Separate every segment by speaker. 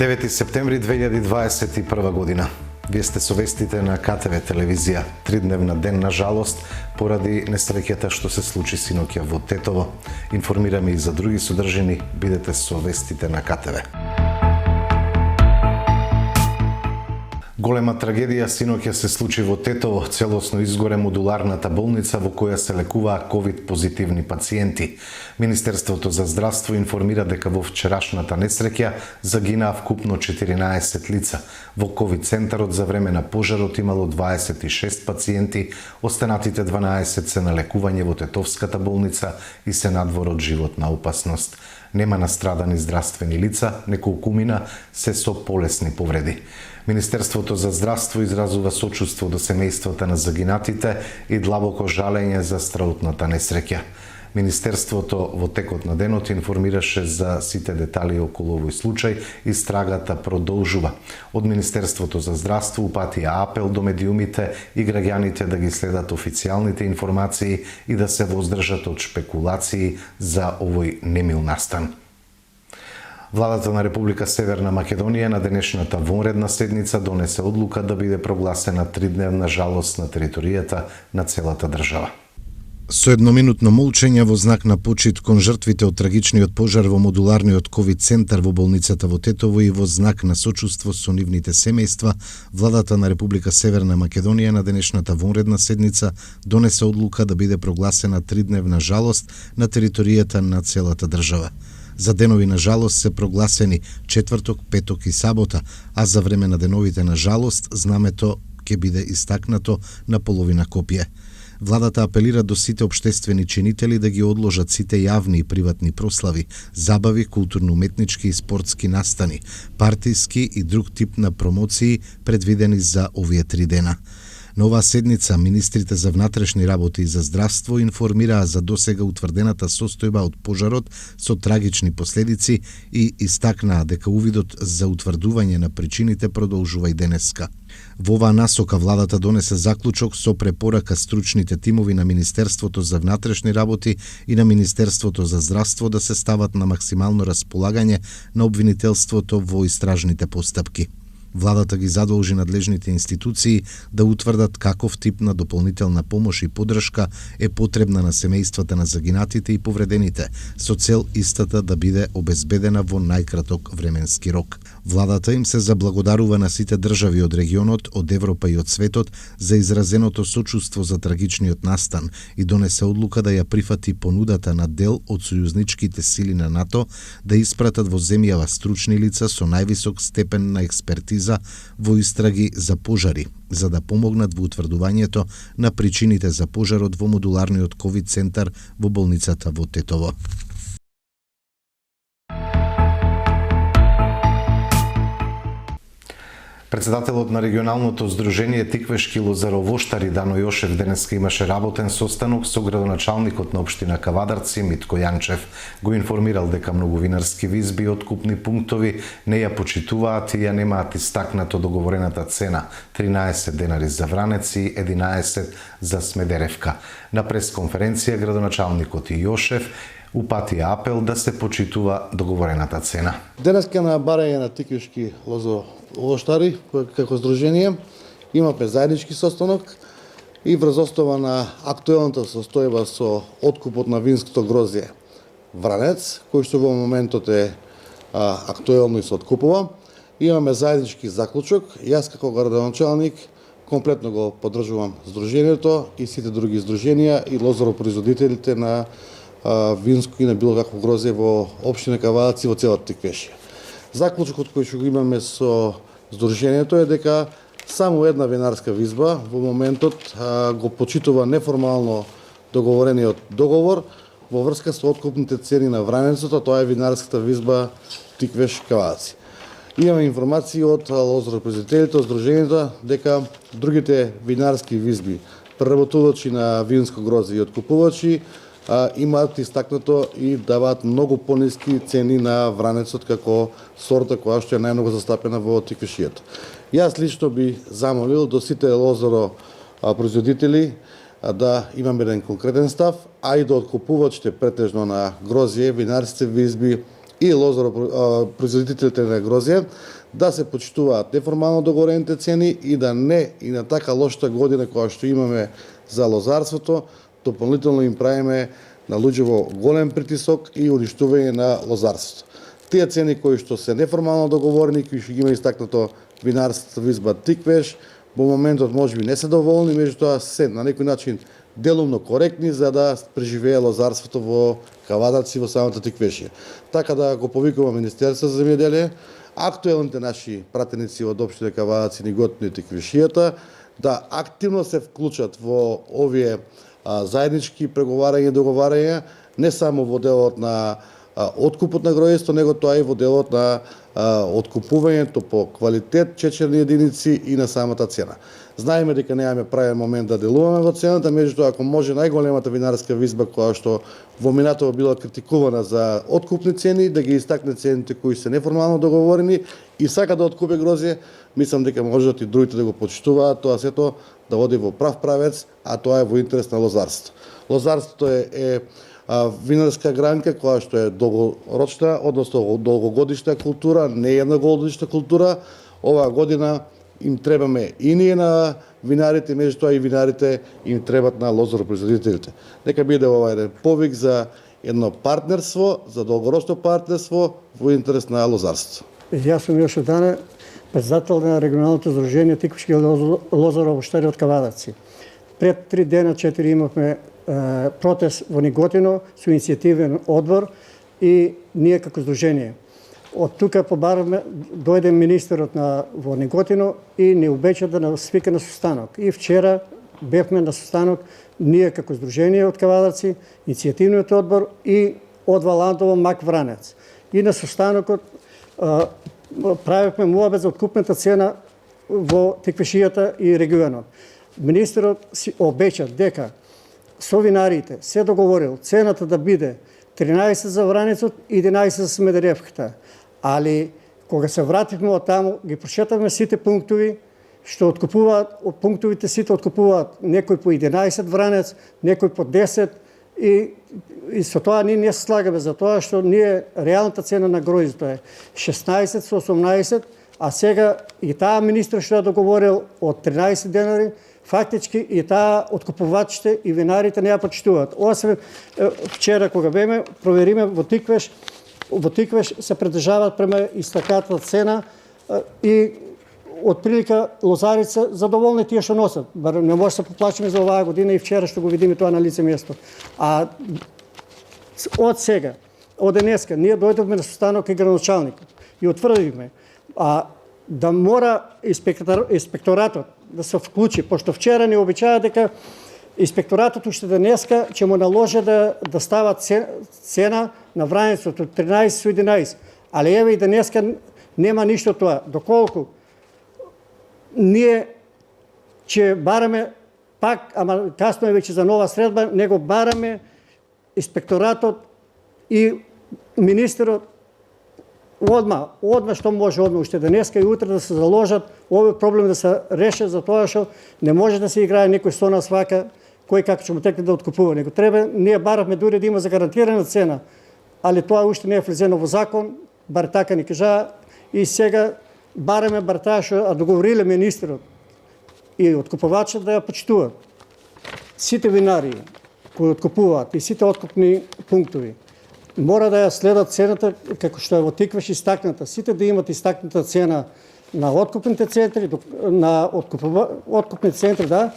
Speaker 1: 9 септември 2021 година. Вие сте со вестите на КТВ телевизија. Тридневна ден на жалост поради несреќата што се случи синоќа во Тетово. Информираме и за други содржини. Бидете со вестите на КТВ. Голема трагедија синоќа се случи во Тетово. Целосно изгоре модуларната болница во која се лекуваа ковид позитивни пациенти. Министерството за здравство информира дека во вчерашната несреќа загинаа вкупно 14 лица. Во ковид центарот за време на пожарот имало 26 пациенти, останатите 12 се на лекување во Тетовската болница и се надвор од животна опасност. Нема настрадани здравствени лица, неколкумина се со полесни повреди. Министерството за здравство изразува сочувство до семејствата на загинатите и длабоко жалење за страутната несреќа. Министерството во текот на денот информираше за сите детали околу овој случај и страгата продолжува. Од Министерството за здравство упатија апел до медиумите и граѓаните да ги следат официјалните информации и да се воздржат од шпекулации за овој немил настан. Владата на Република Северна Македонија на денешната вонредна седница донесе одлука да биде прогласена тридневна жалост на територијата на целата држава.
Speaker 2: Со едноминутно молчење во знак на почит кон жртвите од трагичниот пожар во модуларниот ковид центар во болницата во Тетово и во знак на сочувство со нивните семејства, владата на Република Северна Македонија на денешната вонредна седница донесе одлука да биде прогласена тридневна жалост на територијата на целата држава. За денови на жалост се прогласени четврток, петок и сабота, а за време на деновите на жалост знамето ќе биде истакнато на половина копие. Владата апелира до сите општествени чинители да ги одложат сите јавни и приватни прослави, забави, културно-уметнички и спортски настани, партиски и друг тип на промоции предвидени за овие 3 дена. На оваа седница министрите за внатрешни работи и за здравство информираа за досега утврдената состојба од пожарот со трагични последици и истакнаа дека увидот за утврдување на причините продолжува и денеска. Во оваа насока владата донесе заклучок со препорака стручните тимови на Министерството за внатрешни работи и на Министерството за здравство да се стават на максимално располагање на обвинителството во истражните постапки. Владата ги задолжи надлежните институции да утврдат каков тип на дополнителна помош и поддршка е потребна на семејствата на загинатите и повредените, со цел истата да биде обезбедена во најкраток временски рок. Владата им се заблагодарува на сите држави од регионот, од Европа и од светот за изразеното сочувство за трагичниот настан и донесе одлука да ја прифати понудата на дел од сојузничките сили на НАТО да испратат во земјава стручни лица со највисок степен на експертиза во истраги за пожари, за да помогнат во утврдувањето на причините за пожарот во модуларниот ковид центар во болницата во Тетово.
Speaker 1: Председателот на регионалното здружение Тиквешки лозаровоштари Дано Јошев денеска имаше работен состанок со градоначалникот на општина Кавадарци Митко Јанчев. Го информирал дека многу винарски визби и откупни пунктови не ја почитуваат и ја немаат истакнато договорената цена 13 денари за Вранец и 11 за Смедеревка. На пресконференција градоначалникот и Јошев упатија апел да се почитува договорената цена.
Speaker 3: Денеска на барање на Тиквешки лозаровоштари како здружение имаме заеднички состанок и врз основа на актуелната состојба со откупот на винското грозје Вранец, кој што во моментот е актуелно и се откупува, имаме заеднички заклучок. Јас како градоначалник комплетно го поддржувам здружението и сите други здруженија и лозаропроизводителите на винско и на било какво грозје во општина Кавадарци во целата Тиквешија. Заклучокот кој што го имаме со здружението е дека само една винарска визба во моментот го почитува неформално договорениот договор во врска со откупните цени на Вранецот, а тоа е винарската визба Тиквеш Кавадарци. Имаме информации од лозаропроизводителите, од здружението дека другите винарски визби, преработувачи на винско грозје и откупувачи имаат истакнато и даваат многу пониски цени на Вранецот како сорта која што е најмногу застапена во Тиквешијата. Јас лично би замолил до сите лозаропроизводители да имаме еден конкретен став, а и до откупувачите претежно на грозје, винарските визби и производителите на грозје да се почитуваат неформално договорените цени и да не и на така лошата година која што имаме за лозарството, дополнително им правиме на луѓево голем притисок и уништување на лозарството. Тие цени кои што се неформално договорени, кои што ги има истакнато винарството изба Тиквеш, во моментот можеби не се доволни, меѓутоа се на некој начин делумно коректни за да преживее лозарството во Кавадаци во самата Тиквешија. Така да го повикуваме Министерство за земјоделие, актуелните наши пратеници од општина Кавадаци ни готвени Тиквешијата да активно се вклучат во овие заеднички преговарања и договарања, не само во делот на откупот на гројество, него тоа и во делот на откупувањето по квалитет, чечерни единици и на самата цена. Знаеме дека немаме правен момент да делуваме во цената, меѓутоа ако може најголемата винарска визба која што во минатото била критикувана за откупни цени, да ги истакне цените кои се неформално договорени и сака да откупи грозје, мислам дека можат и другите да го почитуваат, тоа сето да води во прав правец, а тоа е во интерес на лозарството. Лозарството е винарска гранка која што е долгорочна, односно долгогодишна култура, не едногодишна култура. Оваа година им требаме и ние на винарите, меѓутоа и винарите им требат на лозаропроизводителите. Нека биде ова еден повик за едно партнерство, за долгорочно партнерство во интерес на лозарството.
Speaker 4: Јас сум Јошо Дане, председател на регионалното здружение Тиквешки лозаровоштари од Кавадаци. Пред 3 дена, 4 имавме протест во Неготино со иницијативен одбор и ние како здружение. Од тука побараме, дојде министерот во Неготино и не обеча да нас свика на состанок. И вчера бевме на состанок ние како здружение од Кавадаци, иницијативниот одбор и од Валандово Мак Вранец. И на состанокот правевме муабет за откупната цена во Тиквешијата и регионот. Министерот си обеча дека со винарите се договорил цената да биде 13 за Вранецот и 11 за Смедеревката. Али кога се вративме од таму, ги прошетавме сите пунктови што откупуваат, од пунктовите сите откупуваат некој по 11 Вранец, некој по 10 и со тоа ние не се слагаме за тоа што ние реалната цена на гројзето е 16 со 18, а сега и таа министр што е договорил од 13 денари, фактички и таа откупувачите и винарите не ја почитуваат. Освен вчера кога беме провериме во Тиквеш се придржаваат према истаката цена и отприлика лозарица задоволни тие што носат. Бар не може да се поплачиме за оваа година и вчера што го видиме тоа на лице место. А од сега, од денеска, ние дојдовме на состанок и градоначалникот и утврдивме да мора инспекторатот да се вклучи, пошто вчера не обичаа дека инспекторатот уште денеска ќе му наложи да става цена на Вранецот од 13 со 11. Али еве и денеска нема ништо тоа. Доколку ние ќе бараме пак, ама касно е веќе за нова средба, него бараме инспекторатот и министерот одма што може одма уште денеска и утре да се заложат овој проблем да се реши, за тоа што не може да се играе некој со нас вака кој како ќе му текне да откупува. Него треба, ние баравме дури да има загарантирана цена, али тоа уште не е влезено во закон, бар така ни кажа и сега бараме бар таа што договориле министерот и откупувачот да ја почитуваат. Сите винари кои откупуваат и сите откупни пунктови мора да ја следат цената како што е во Тиквеш истакната. Сите да имат истакната цена на откупните центри, на откупни центри, да,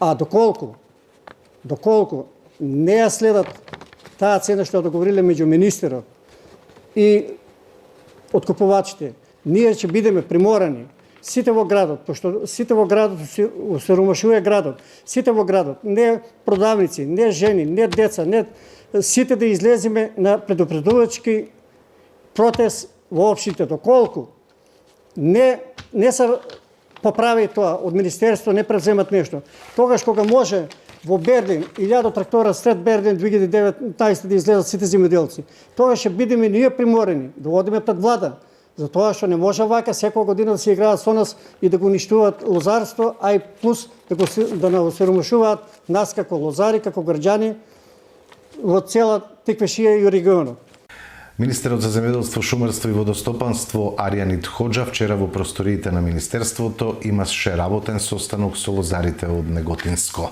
Speaker 4: а доколку не ја следат таа цена што ја договориле меѓу министерот и откупувачите, ние ќе бидеме приморани сите во градот, пошто сите во градот се осиромашува градот, сите во градот, не продавници, не жени, не деца, не сите да излеземе на предупредувачки протест во општините. Доколку не се поправи тоа, од министерство не превземат нешто. Тогаш кога може во Бердин 1000 трактора сред Бердин 2019 да излезат сите земјоделци, тогаш ќе бидеме ние приморени да одиме пред влада. Затоа што не може вака секоја година да се играат со нас и да го уништуваат лозарство, а и плюс да не осиромашуваат нас како лозари, како граѓани во цела Тиквешија и регионот.
Speaker 1: Министерот за земјоделство, шумарство и водостопанство Аријанит Хоџа вчера во просториите на Министерството имаше работен состанок со лозарите од Неготинско.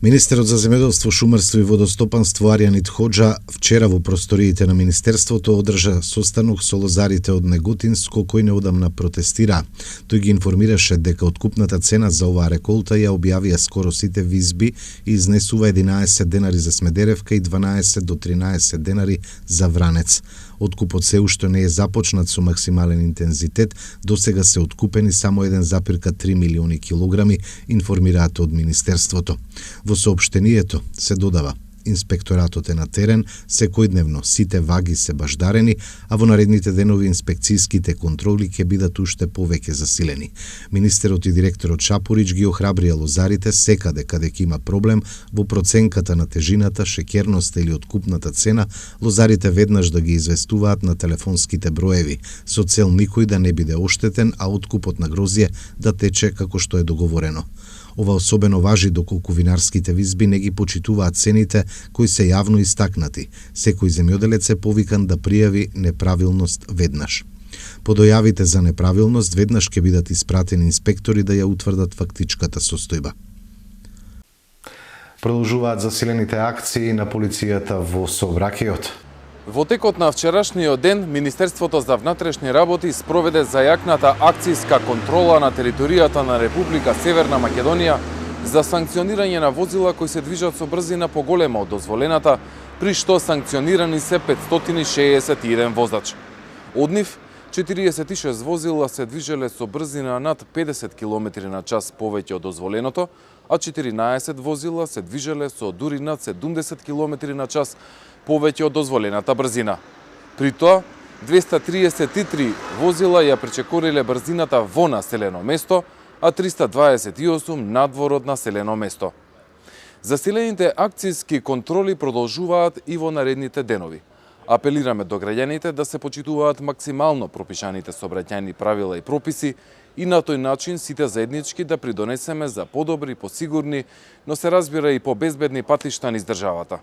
Speaker 2: Министерот за земјоделство, шумарство и водостопанство Аријанит Хоџа вчера во просториите на Министерството одржа состанок со лозарите од Неготинско кои неодамна протестира. Тој ги информираше дека откупната цена за оваа реколта ја објавија скоро сите визби и изнесува 11 денари за Смедеревка и 12 до 13 денари за Вранец. Откупот се уште не е започнат со максимален интензитет, досега се откупени само 1,3 милиони килограми, информираат од Министерството. Во соопштението се додава: Инспекторатот е на терен, секојдневно сите ваги се баждарени, а во наредните денови инспекцијските контроли ќе бидат уште повеќе засилени. Министерот и директорот Шапурич ги охрабрија лозарите секаде каде ќе има проблем во проценката на тежината, шеќерноста или откупната цена, лозарите веднаш да ги известуваат на телефонските броеви, со цел никој да не биде оштетен, а откупот на грозје да тече како што е договорено. Ова особено важи доколку винарските визби не ги почитуваат цените кои се јавно истакнати. Секој земјоделец е повикан да пријави неправилност веднаш. По дојавите за неправилност веднаш ќе бидат испратени инспектори да ја утврдат фактичката состојба.
Speaker 1: Продолжуваат засилените акции на полицијата во сообраќајот.
Speaker 5: Во текот на вчерашниот ден, Министерството за внатрешни работи спроведе зајакната акцијска контрола на територијата на Република Северна Македонија за санкционирање на возила кои се движат со брзина поголема од дозволената, при што санкционирани се 561 возач. Од нив, 46 возила се движеле со брзина над 50 км на час повеќе од дозволеното, а 14 возила се движеле со дури над 70 км на час повеќе од дозволената брзина. При тоа, 233 возила ја пречекориле брзината во населено место, а 328 надвор од населено место. Засилените акцијски контроли продолжуваат и во наредните денови. Апелираме до граѓаните да се почитуваат максимално пропишаните сообраќајни правила и прописи и на тој начин сите заеднички да придонесеме за подобри, посигурни, но се разбира и побезбедни патишта низ државата.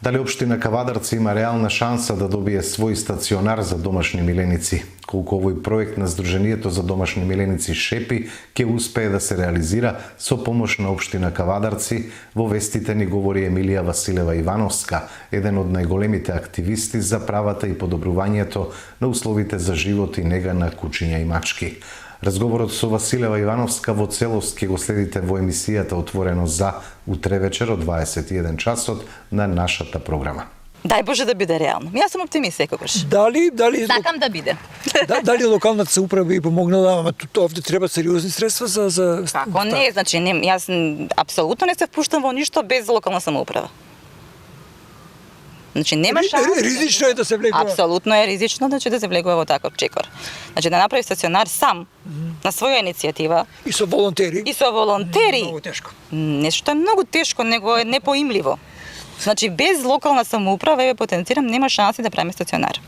Speaker 1: Дали општина Кавадарци има реална шанса да добие свој стационар за домашни миленици? Колку овој проект на Сдруженијето за домашни миленици Шепи ќе успее да се реализира со помош на општина Кавадарци, во вестите ни говори Емилија Василева Ивановска, еден од најголемите активисти за правата и подобрувањето на условите за живот и нега на кучиња и мачки. Разговорот со Василева Ивановска во целост ќе го следите во емисијата Отворено за утре вечер од 21 часот на нашата програма.
Speaker 6: Дај Боже да биде реално. Јас сум оптимист секогаш.
Speaker 7: Дали
Speaker 6: Сакам да биде.
Speaker 7: дали локалната самоуправа би помогнала, ама овде треба сериозни средства за
Speaker 6: Како не, значи јас апсолутно не се впуштам во ништо без локална самоуправа. Значи нема шанса.
Speaker 7: Ризично е да се влегува.
Speaker 6: Апсолутно е ризично да се влегува во таков чекор. Значи да направи стационар сам на своја иницијатива
Speaker 7: И со волонтери.
Speaker 6: Многу
Speaker 7: тешко.
Speaker 6: Нешто е многу тешко, него е непоимливо. Значи без локална самоуправа, еве потенцирам, нема шанси да правиме стационар.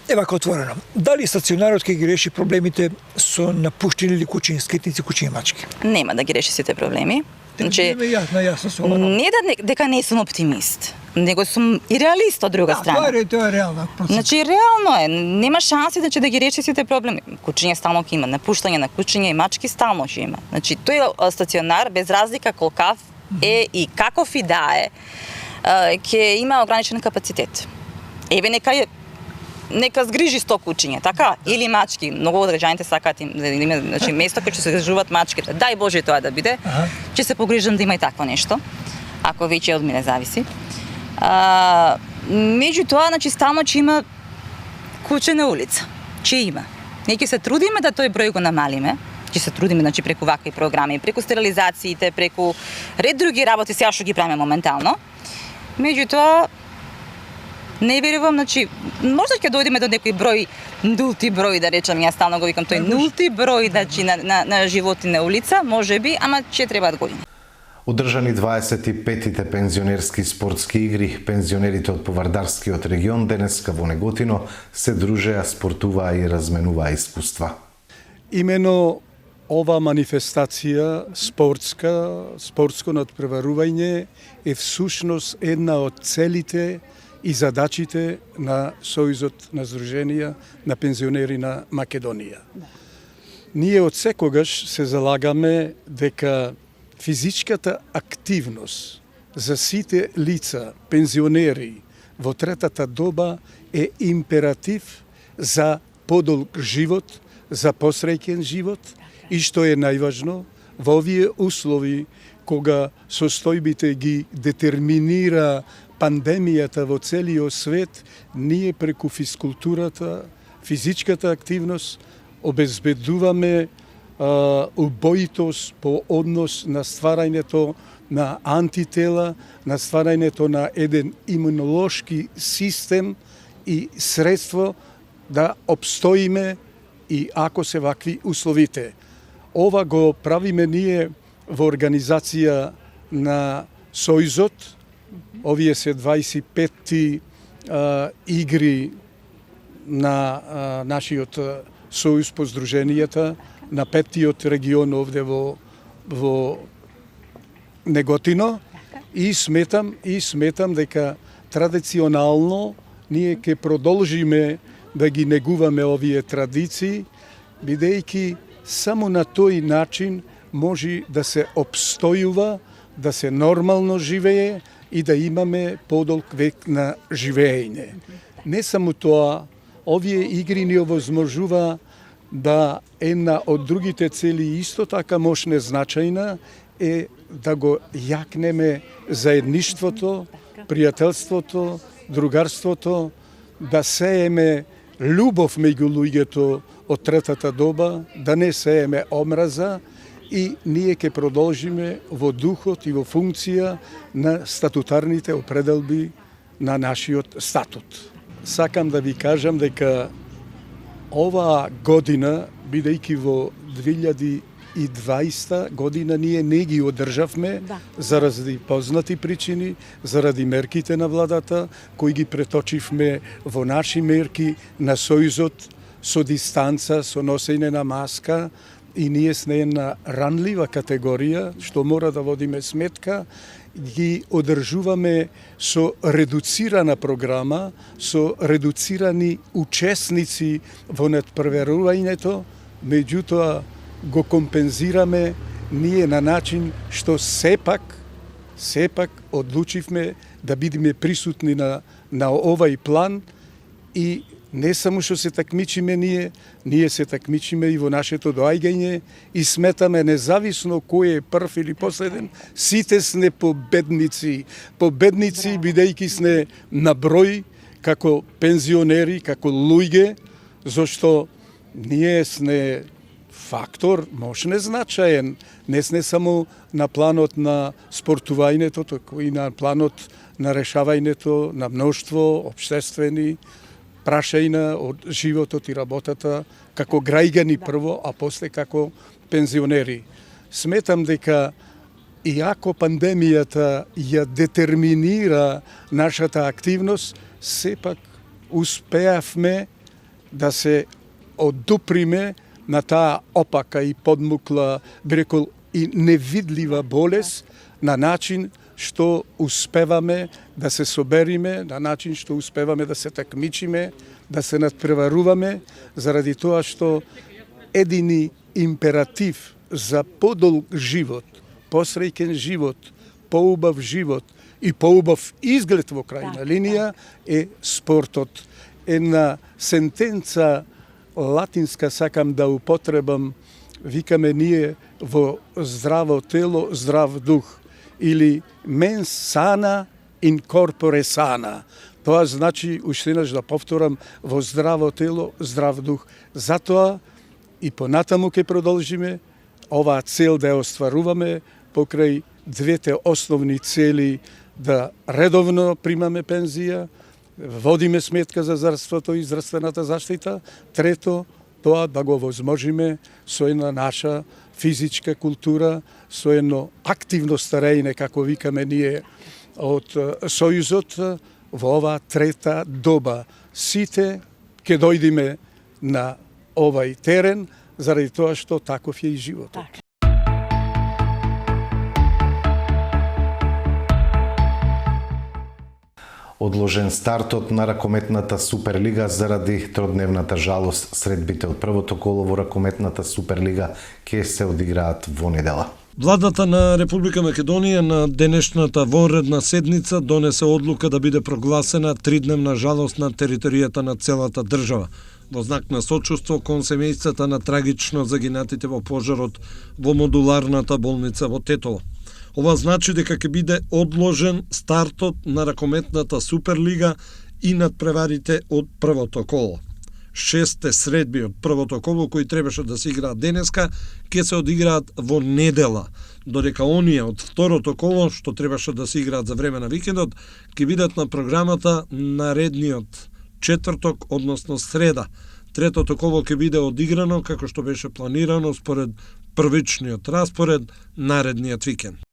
Speaker 7: Ева отворено. Дали стационарот ќе ги реши проблемите со напуштени или кучиња, скитници, кучиња мачки?
Speaker 6: Нема да ги реши сите проблеми. Значи,
Speaker 7: јасно со ова.
Speaker 6: не дека не сум оптимист, него сум и реалист од друга страна.
Speaker 7: Тоа е реална процес.
Speaker 6: Значи реално е, нема шанси да ги реши сите проблеми. Кучиња стално ќе има, напуштање на кучиња и мачки стално ќе има. Значи тој е стационар без разлика колкав е и каков и да е, ќе има ограничен капацитет. Еве нека згрижи 100 кучиња, така? Или мачки. Многу од граѓаните сакаат да има, значи место кај што се згрижуваат мачките. Дај Боже тоа да биде. Ќе се погрижам да има и такво нешто, ако веќе од мене зависи. Меѓутоа, значи стално ќе има куче на улица. Ќе има. Ние ќе се трудиме да тој број го намалиме. Ќе се трудиме, значи преку вакви програми, преку стерилизациите, преку ред други работи сега што ги правиме моментално. Меѓутоа, не верувам, значи, можда ќе дојдеме до некој број, нулти број, да речам, јас стално го викам тој нулти број, значи, на животи на улица, може би, ама ќе требаат години.
Speaker 1: Одржани 25-тите пензионерски спортски игри, пензионерите од Повардарскиот регион денеска во Неготино се дружеа, спортуваа и разменуваа искуства.
Speaker 8: Имено ова манифестација спортско надпреварување е всушност една од целите и задачите на Сојузот на Сдруженија на пензионери на Македонија. Ние од секогаш се залагаме дека физичката активност за сите лица, пензионери во третата доба е императив за подолг живот, за посреќен живот и што е најважно, во овие услови кога состојбите ги детерминира пандемијата во целиот свет, ние преку физкултурата, физичката активност обезбедуваме убоитост по однос на стварањето на антитела, на стварањето на еден имунолошки систем и средство да обстоиме и ако се вакви условите. Ова го правиме ние во организација на Сојузот. Овие се 25 игри на нашиот Сојуз по Сдруженијата, на 5-тиот регион овде во Неготино и сметам дека традиционално ние ќе продолжиме да ги негуваме овие традиции, бидејќи само на тој начин може да се обстојува, да се нормално живее и да имаме подолг век на живеење. Не само тоа, овие игри ни овозможува да една од другите цели исто така мощна значајна е да го јакнеме заедништвото, пријателството, другарството, да сееме љубов меѓу луѓето од третата доба, да не сееме омраза и ние ќе продолжиме во духот и во функција на статутарните определби на нашиот статут. Сакам да ви кажам дека оваа година, бидејќи во 2020 година ние не ги одржавме заради познати причини, заради мерките на владата, кои ги преточивме во наши мерки на Сојузот со дистанца, со носење на маска, и ние сме една ранлива категорија, што мора да водиме сметка, ги одржуваме со редуцирана програма, со редуцирани учесници во надпреварувањето, меѓутоа го компензираме ние на начин што сепак одлучивме да бидеме присутни на овај план и не само што се такмичиме ние се такмичиме и во нашето доаѓање и сметаме независно кој е прв или последен, сите сме победници. Победници бидејќи сме на број како пензионери, како луѓе, зашто ние сме фактор мощне значаен. Не сме само на планот на спортувањето, туку и на планот на решавањето на мноштво општествени прашања од животот и работата како граѓани прво, а после како пензионери. Сметам дека иако пандемијата ја детерминира нашата активност, сепак успеавме да се одуприме на таа опака и подмукла, брекол и невидлива болест на начин што успеваме да се собериме, на начин што успеваме да се такмичиме, да се надпреваруваме, заради тоа што едини императив за подолг живот, посреќен живот, поубав живот и поубав изглед во крајна линија е спортот. Една сентенца латинска сакам да употребам, викаме ние во здраво тело, здрав дух, или mens sana in corpore sana. Тоа значи, уште еднаш да повторам, во здраво тело, здрав дух. Затоа и понатаму ќе продолжиме оваа цел да ја остваруваме покрај двете основни цели, да редовно примаме пензија, водиме сметка за здравството и здравствената заштита. Трето, тоа да го возможиме со една наша физичка култура, со едно активно старење, како викаме ние од Сојузот, во оваа трета доба. Сите ќе дојдеме на овај терен, заради тоа што таков е и животот.
Speaker 6: Така.
Speaker 1: Одложен стартот на ракометната Суперлига заради тродневната жалост. Средбите од првото коло во ракометната Суперлига ќе се одиграат во недела.
Speaker 9: Владата на Република Македонија на денешната вонредна седница донесе одлука да биде прогласена тридневна жалост на територијата на целата држава, во знак на сочувство кон семејствата на трагично загинатите во пожарот во модуларната болница во Тетово. Ова значи дека ќе биде одложен стартот на ракометната Суперлига и надпреварите од првото коло. 6 средби од првото коло кои требаше да се играат денеска ќе се одиграат во недела, додека оние од второто коло што требаше да се играат за време на викендот ќе бидат на програмата наредниот четврток, односно среда. Третото коло ќе биде одиграно како што беше планирано според првичниот распоред наредниот викенд.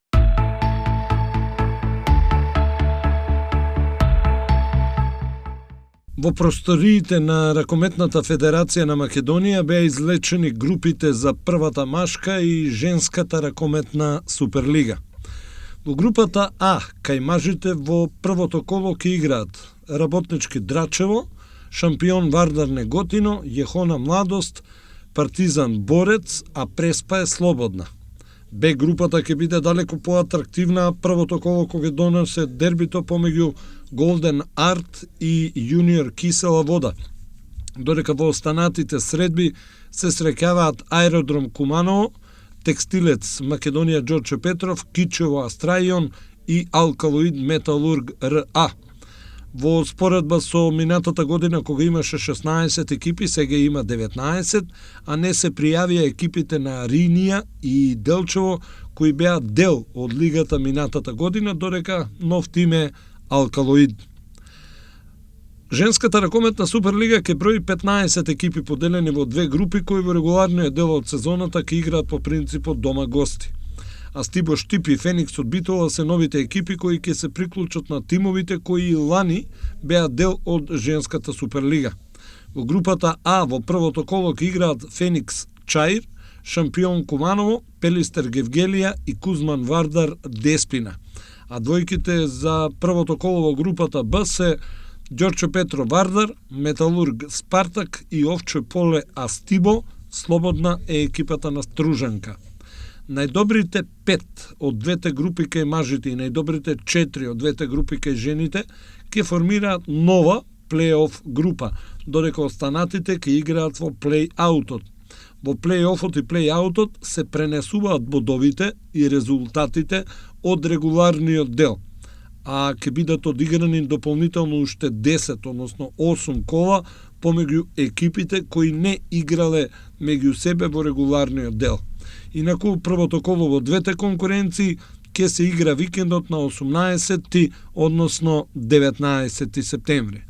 Speaker 9: Во просториите на Ракометната федерација на Македонија беа излечени групите за првата машка и женската ракометна Суперлига. Во групата А, кај мажите во првото коло ќе играат Работнички Драчево, Шампион Вардар Неготино, Јехона Младост, Партизан Борец, а Преспа е слободна. Б групата ќе биде далеко поатрактивна, првото коло кога донесе дербито помеѓу Голден Арт и Јуниор Кисела Вода, додека во останатите средби се среќаваат Аеродром Куманово, Текстилец Македонија Ѓорче Петров, Кичево Астрајон и Алкалоид Металург РА. Во споредба со минатата година кога имаше 16 екипи, сега има 19, а не се пријавија екипите на Ринија и Делчево кои беа дел од лигата минатата година, додека нов тим е Алкалоид. Женската ракометна Суперлига ќе брои 15 екипи поделени во две групи кои во регуларниот дел од сезоната ќе играат по принципот дома-гости. А Стибо Штип и Феникс од Битола се новите екипи кои ќе се приклучат на тимовите кои и лани беа дел од женската Суперлига. Во групата А во првото коло ќе играат Феникс Чаир, Шампион Куманово, Пелистер Гевгелија и Кузман Вардар Деспина. А двојките за првото коло во групата Б се Ѓорче Петро Вардар, Металург Спартак и Овче Поле Астибо, слободна е екипата на Стружанка. Најдобрите 5 од двете групи кај мажите и најдобрите 4 од двете групи кај жените ќе формираат нова плей-оф група, додека останатите ќе играат во плей-аутот. Во плей-офот и плей-аутот се пренесуваат бодовите и резултатите од регуларниот дел, а ќе бидат одиграни дополнително уште 10, односно 8 кола помеѓу екипите кои не играле меѓу себе во регуларниот дел. Инаку првото коло во двете конкуренции ќе се игра викендот на 18, односно 19 септември.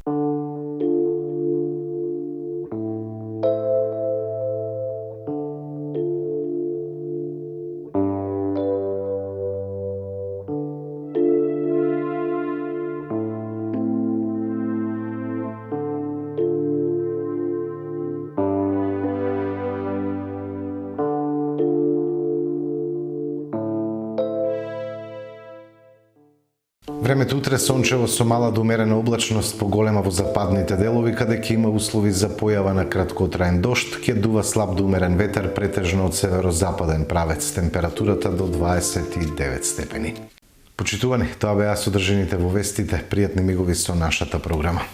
Speaker 1: Времето утре сончево со мала до умерена облачност, поголема во западните делови, каде ќе има услови за појава на краткотраен дожд, ќе дува слаб до умерен ветер, претежно од северозападен правец, температурата до 29 степени. Почитувани, тоа беа содржините во вестите, пријатни мигови со нашата програма.